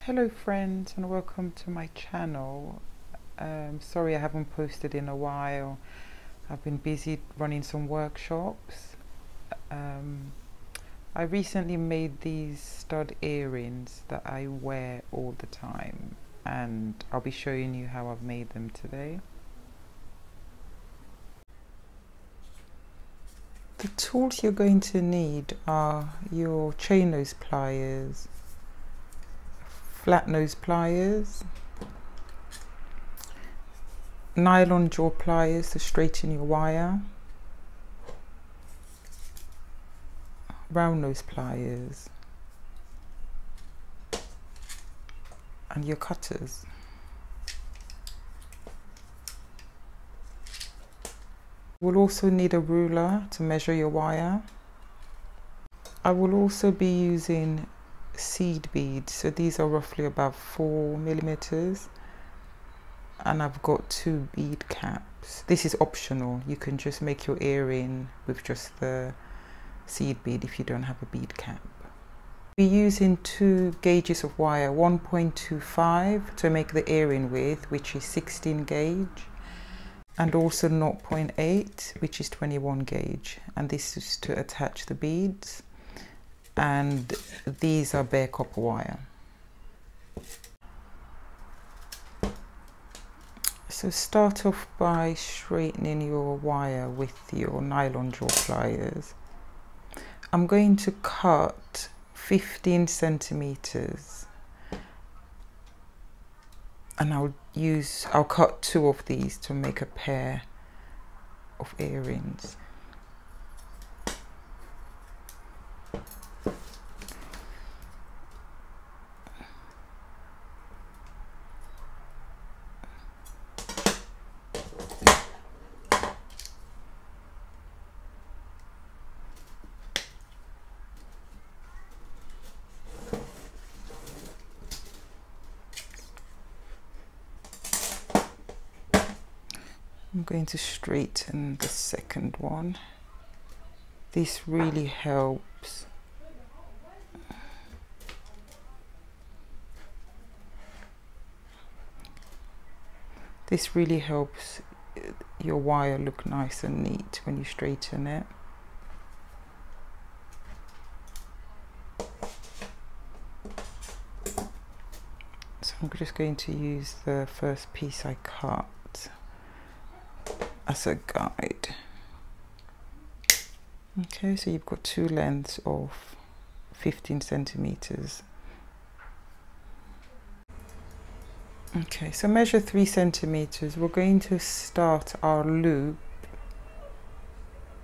Hello friends, and welcome to my channel. Sorry I haven't posted in a while. I've been busy running some workshops. I recently made these stud earrings that I wear all the time, and I'll be showing you how I've made them today. The tools you're going to need are your chain nose pliers, flat nose pliers, nylon jaw pliers to straighten your wire, round nose pliers, and your cutters. We'll also need a ruler to measure your wire. I will also be using seed beads, so these are roughly about 4 millimeters, and I've got 2 bead caps. This is optional, you can just make your earring with just the seed bead if you don't have a bead cap. We're using 2 gauges of wire, 1.25 to make the earring with, which is 16 gauge, and also 0.8, which is 21 gauge, and this is to attach the beads, and these are bare copper wire. So start off by straightening your wire with your nylon jaw pliers. I'm going to cut 15 centimeters, and I'll cut 2 of these to make a pair of earrings. I'm going to straighten the second one. This really helps. This really helps your wire look nice and neat when you straighten it. So I'm just going to use the first piece I cut as a guide. Okay, so you've got 2 lengths of 15 centimeters. Okay, so measure 3 centimeters. We're going to start our loop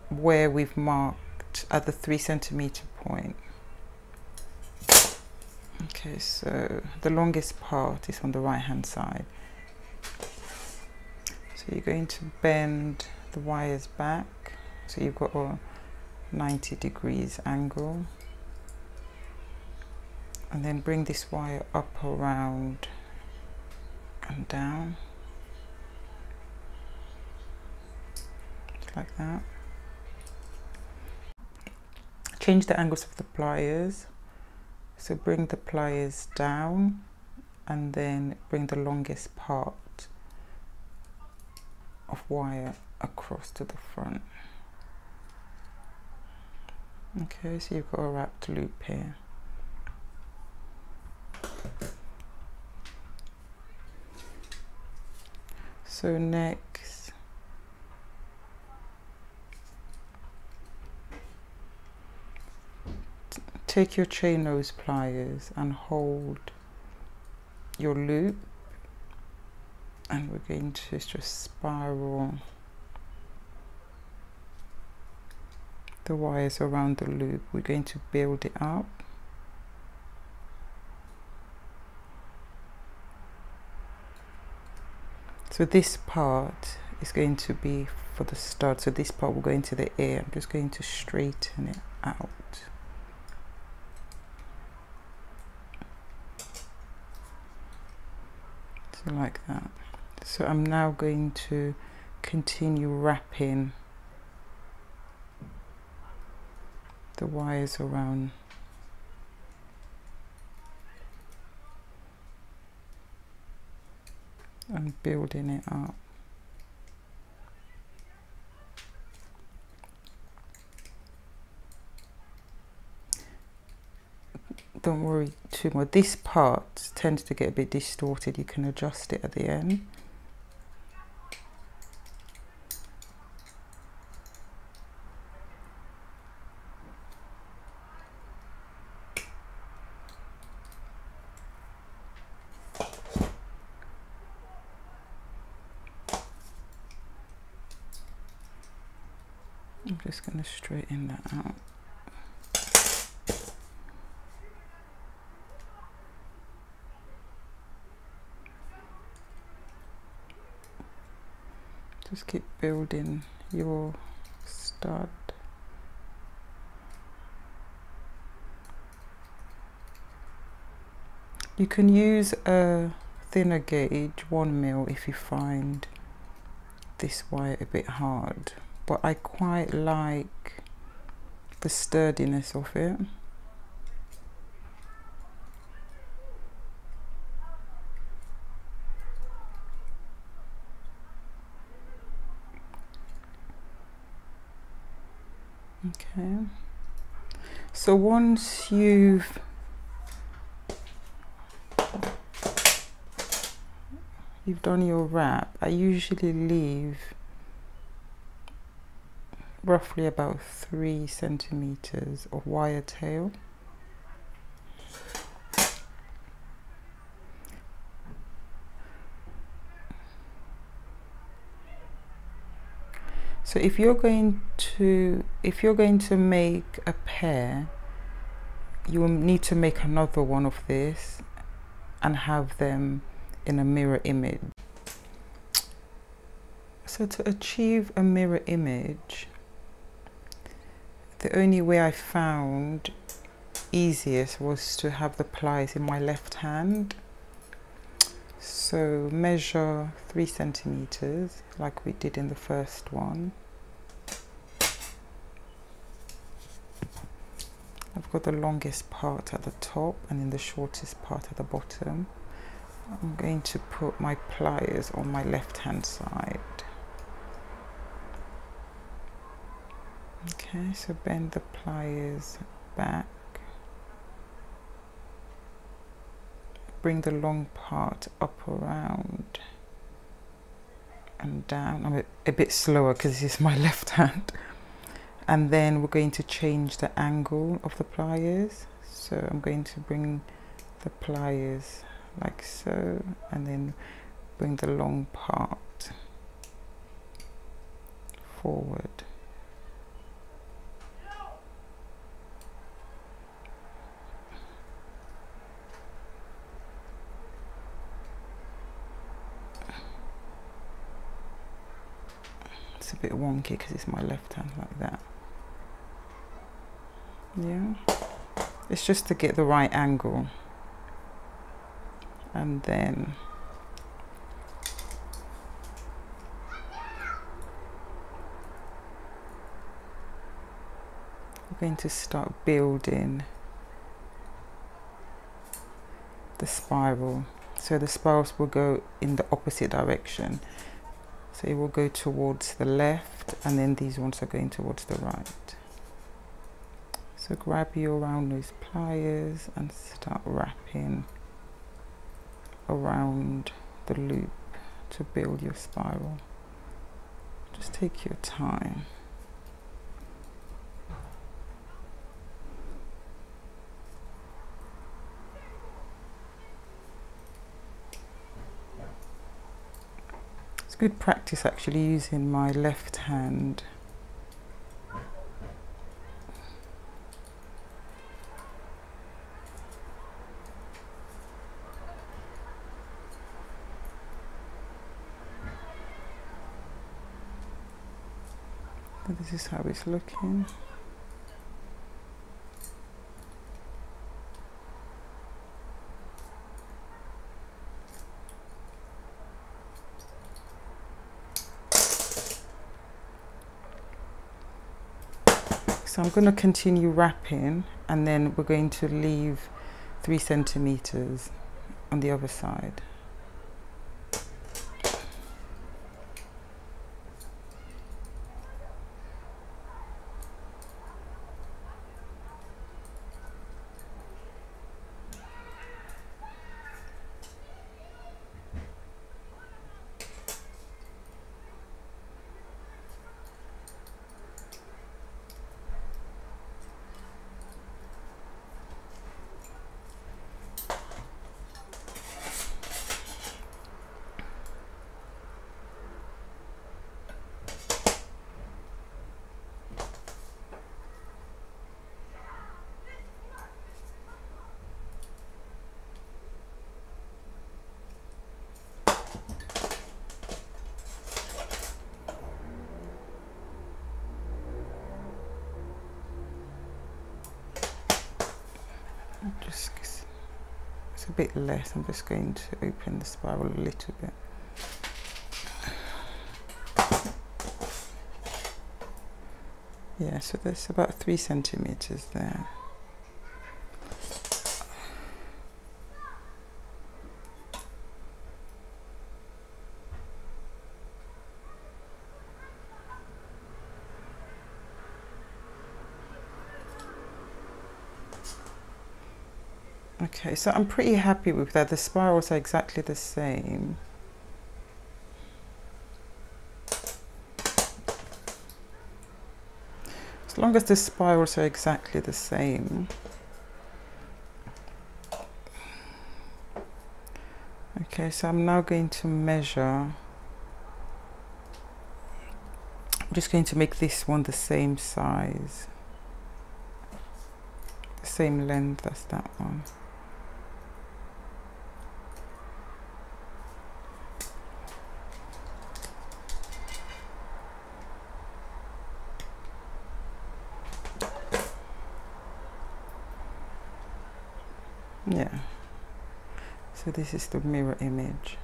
where we've marked at the 3 centimeter point. Okay, so the longest part is on the right hand side. So you're going to bend the wires back, so you've got a 90 degrees angle, and then bring this wire up, around and down, just like that. Change the angles of the pliers, so bring the pliers down and then bring the longest part of wire across to the front. Okay, so you've got a wrapped loop here. So next, take your chain nose pliers and hold your loop, and we're going to just spiral the wires around the loop. We're going to build it up. So this part is going to be for the stud, so this part will go into the ear. I'm just going to straighten it out. So like that. So I'm now going to continue wrapping the wires around and building it up. Don't worry too much. This part tends to get a bit distorted. You can adjust it at the end. I'm just going to straighten that out. Just keep building your stud. You can use a thinner gauge, 1mm, if you find this wire a bit hard, but I quite like the sturdiness of it. Okay, so once you've done your wrap, I usually leave roughly about 3 centimeters of wire tail. So if you're going to make a pair, you will need to make another one of this and have them in a mirror image. So to achieve a mirror image, the only way I found easiest was to have the pliers in my left hand. So measure 3 centimeters like we did in the first one. I've got the longest part at the top and then the shortest part at the bottom. I'm going to put my pliers on my left hand side. Okay, so bend the pliers back. Bring the long part up around and down. I'm a bit slower because this is my left hand. And then we're going to change the angle of the pliers. So I'm going to bring the pliers like so, and then bring the long part forward. It's a bit wonky because it's my left hand like that. Yeah, it's just to get the right angle. And then we're going to start building the spiral. So the spirals will go in the opposite direction. So it will go towards the left, and then these ones are going towards the right. So grab your round nose pliers and start wrapping around the loop to build your spiral. Just take your time. It's good practice actually using my left hand. This is how it's looking. So I'm going to continue wrapping, and then we're going to leave 3 centimeters on the other side. Just, it's a bit less. I'm just going to open the spiral a little bit. Yeah, so there's about 3 centimeters there. Okay, so I'm pretty happy with that. The spirals are exactly the same. As long as the spirals are exactly the same. Okay, so I'm now going to measure. I'm just going to make this one the same size, the same length as that one. Yeah, so this is the mirror image.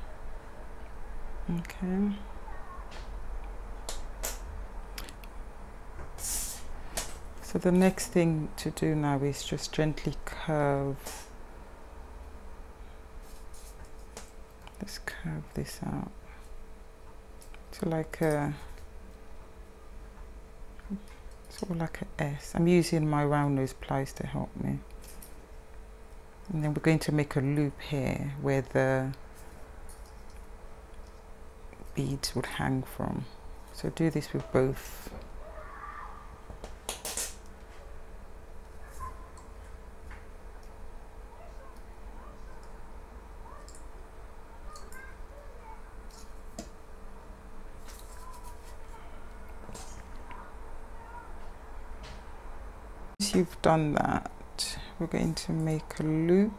Okay. So the next thing to do now is just gently curve. Let's curve this out. So like a, sort of like an S. I'm using my round nose pliers to help me. And then we're going to make a loop here where the beads would hang from. So do this with both. Once you've done that, we're going to make a loop.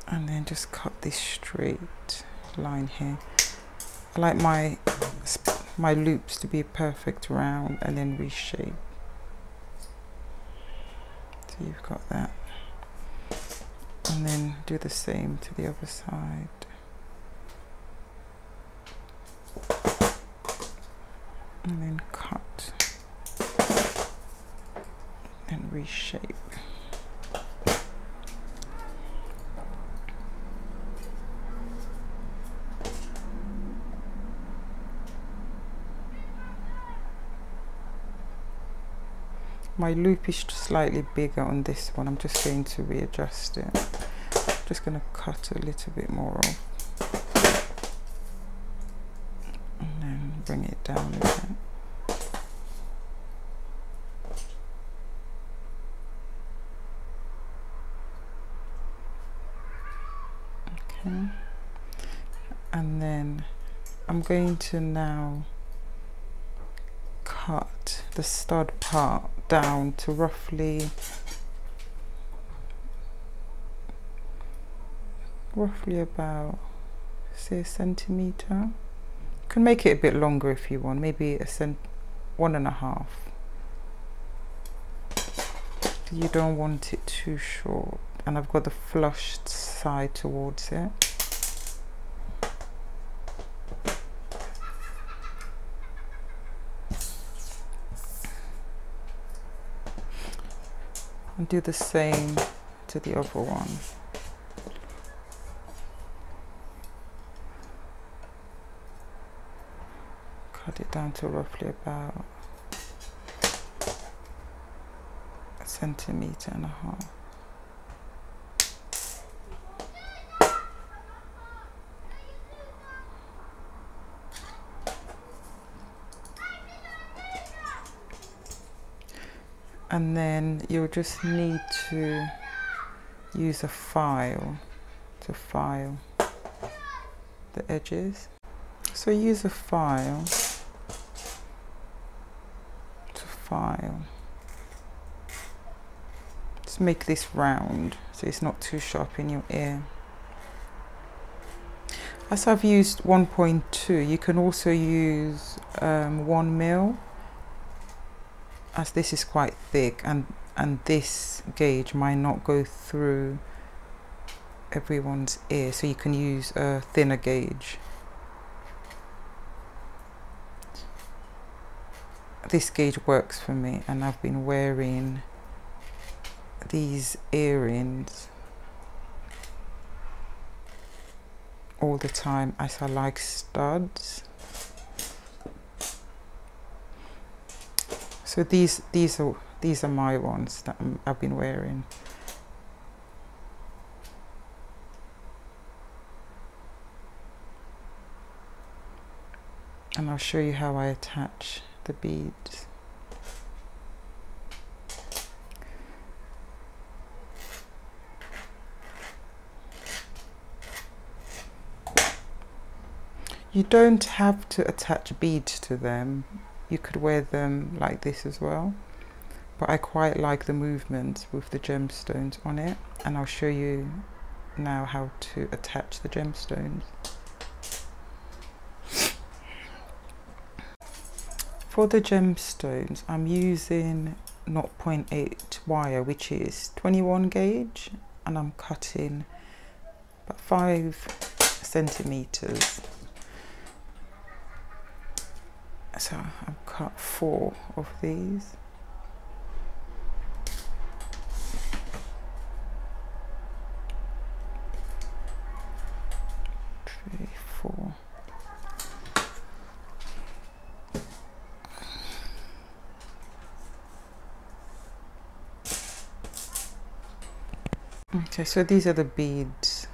And then just cut this straight line here. I like my loops to be a perfect round and then reshape. So you've got that. And then do the same to the other side. And then cut and reshape. My loop is slightly bigger on this one. I'm just going to readjust it. I'm just going to cut a little bit more off. And then bring it down a bit. Okay. And then I'm going to now cut the stud part down to roughly about, say, a centimeter. You can make it a bit longer if you want, maybe 1.5. You don't want it too short, and I've got the flushed side towards it. And do the same to the other one. Cut it down to roughly about 1.5 centimeters. And then you'll just need to use a file to file the edges. So use a file to file. Just make this round so it's not too sharp in your ear. As I've used 1.2, you can also use 1 mil. as this is quite thick, and this gauge might not go through everyone's ear, so you can use a thinner gauge. This gauge works for me, and I've been wearing these earrings all the time as I like studs. So these are my ones that I've been wearing. And I'll show you how I attach the beads. You don't have to attach beads to them. You could wear them like this as well. But I quite like the movement with the gemstones on it. And I'll show you now how to attach the gemstones. For the gemstones, I'm using 0.8 wire, which is 21 gauge, and I'm cutting about 5 centimeters. So I've cut 4 of these. 3, 4. Okay, so these are the beads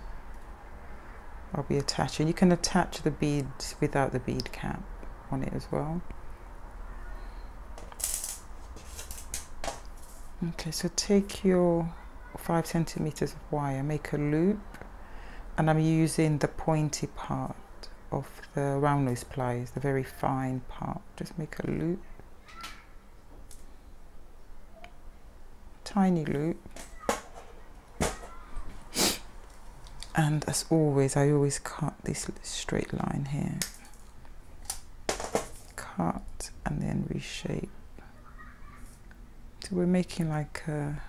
I'll be attaching. You can attach the beads without the bead cap on it as well. Okay, so take your 5 centimeters of wire, make a loop, and I'm using the pointy part of the round nose pliers, the very fine part. Just make a loop, tiny loop. And as always, I always cut this straight line here. Cut and then reshape. So we're making like a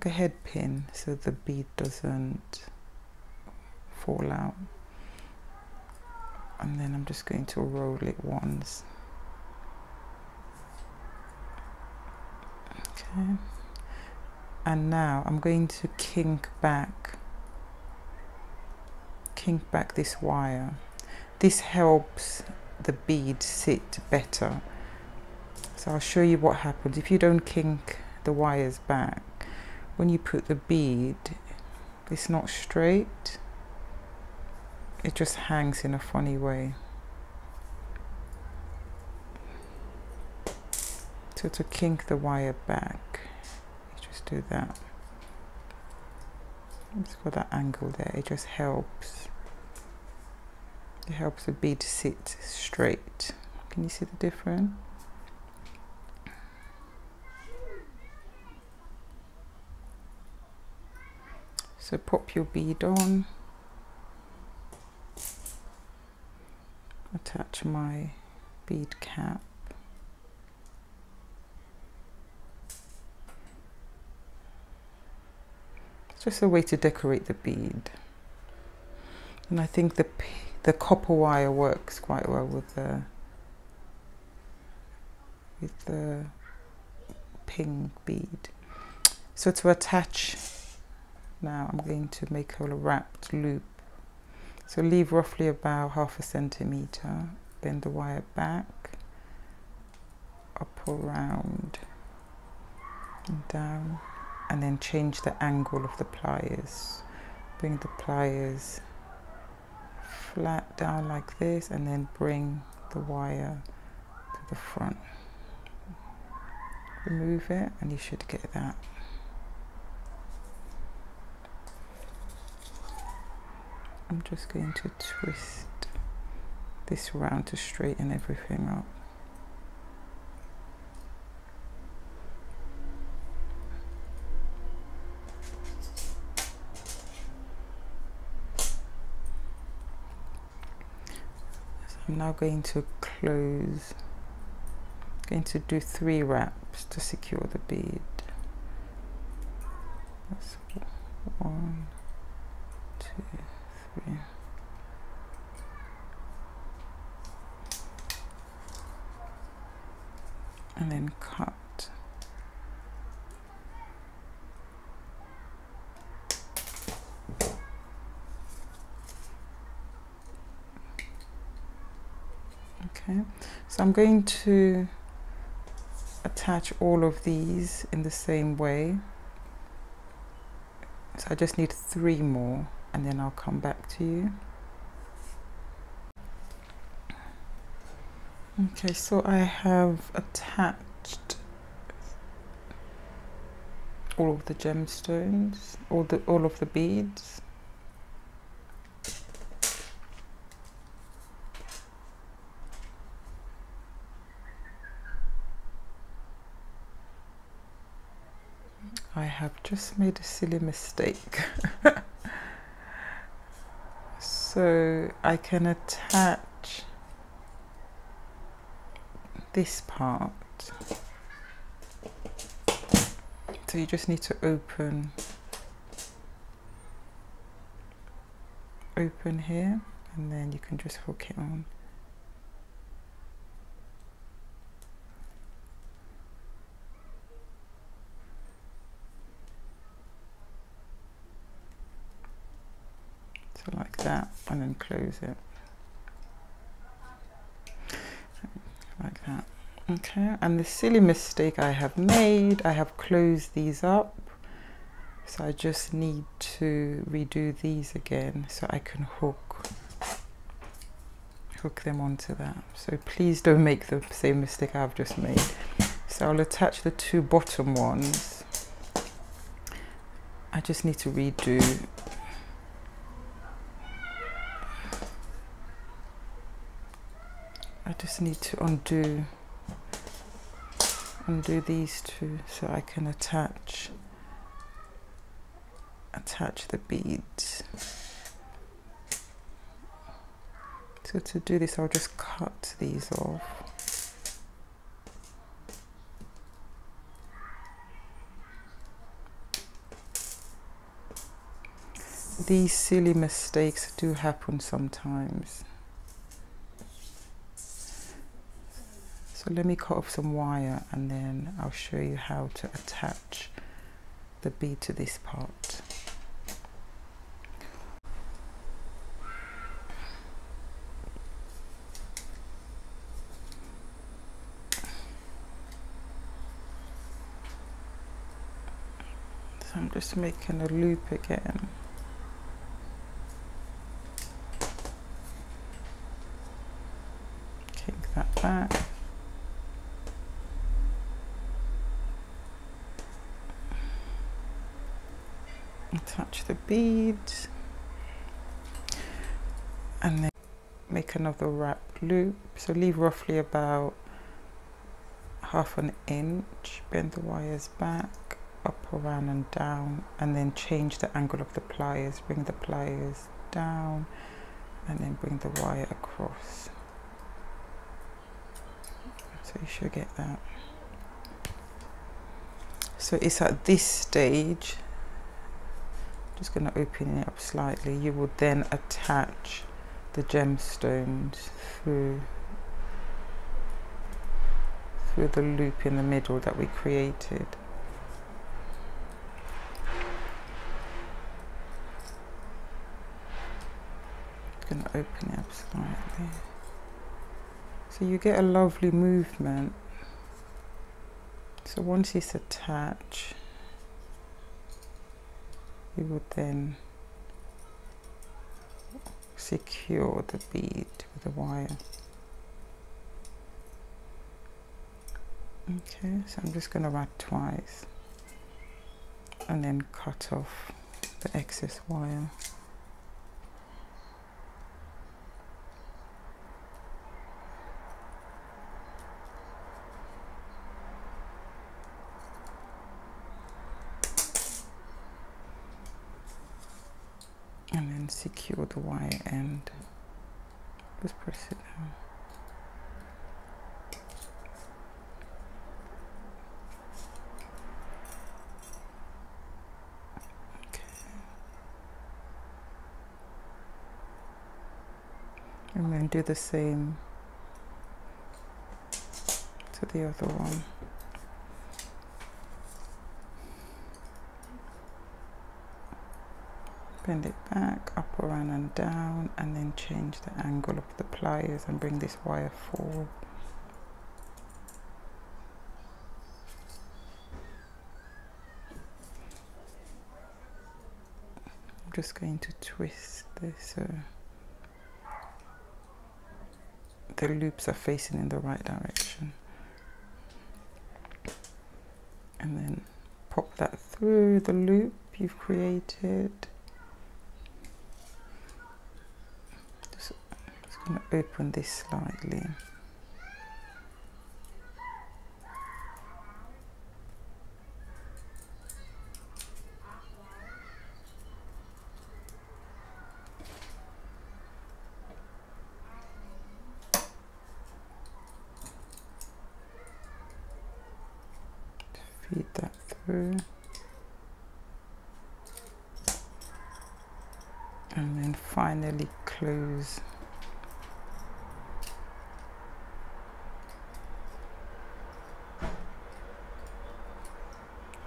head pin so the bead doesn't fall out. And then I'm just going to roll it once. Okay. And now I'm going to kink back this wire. This helps the bead sit better. So I'll show you what happens if you don't kink the wires back. When you put the bead, it's not straight. It just hangs in a funny way. So to kink the wire back, you just do that. It's got that angle there. It just helps. It helps the bead sit straight. Can you see the difference? So pop your bead on. Attach my bead cap. It's just a way to decorate the bead. And I think the copper wire works quite well with the pink bead. So to attach, now I'm going to make a wrapped loop. So leave roughly about 1/2 centimeter, bend the wire back, up around and down, and then change the angle of the pliers. Bring the pliers flat down like this, and then bring the wire to the front. Remove it and you should get that. I'm just going to twist this round to straighten everything up. So I'm now going to close Going to do 3 wraps to secure the bead. That's 1, 2, 3. And then cut. Okay, so I'm going to attach all of these in the same way. So I just need 3 more and then I'll come back to you. Okay, so I have attached all of the gemstones, all of the beads. I have just made a silly mistake. So I can attach this part. So you just need to open here, and then you can just hook it on. So like that, and then close it. Like that. Okay, and the silly mistake I have made, I have closed these up. So I just need to redo these again so I can hook them onto that. So please don't make the same mistake I've just made. So I'll attach the 2 bottom ones. I just need to redo. I just need to undo these 2 so I can attach the beads. So to do this, I'll just cut these off. These silly mistakes do happen sometimes. So let me cut off some wire and then I'll show you how to attach the bead to this part. So I'm just making a loop again. Kick that back. Attach the beads and then make another wrap loop. So leave roughly about 1/2 inch, bend the wires back, up, around and down, and then change the angle of the pliers. Bring the pliers down and then bring the wire across. So you should get that. So it's at this stage, just going to open it up slightly, you will then attach the gemstones through the loop in the middle that we created. Going to open it up slightly. So you get a lovely movement. So once it's attached, you would then secure the bead with a wire. Okay, so I'm just going to wrap twice and then cut off the excess wire. And then secure the wire end. Just press it down. And then do the same to the other one. Bend it back, up, around and down, and then change the angle of the pliers and bring this wire forward. I'm just going to twist this so the loops are facing in the right direction. And then pop that through the loop you've created. Just going to open this slightly. Feed that through. And then finally close.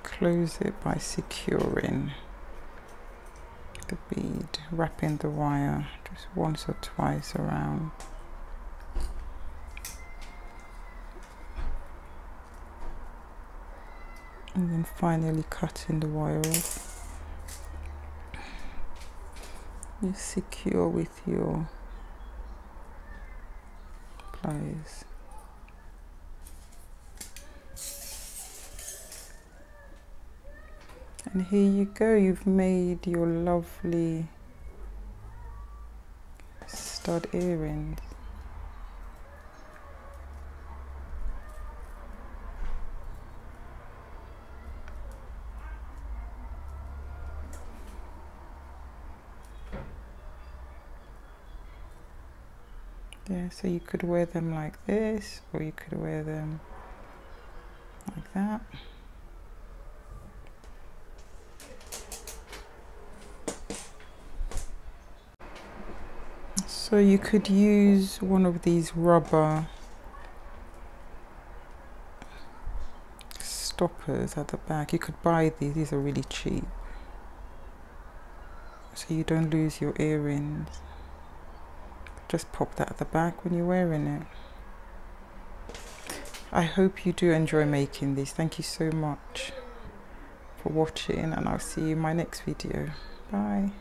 Close it by securing the bead, wrapping the wire just once or twice around. And then finally cutting the wire off. You secure with your pliers. And here you go, you've made your lovely stud earrings. Yeah, so you could wear them like this, or you could wear them like that. So you could use one of these rubber stoppers at the back. You could buy these are really cheap. So you don't lose your earrings. Just pop that at the back when you're wearing it. I hope you do enjoy making these. Thank you so much for watching, and I'll see you in my next video. Bye.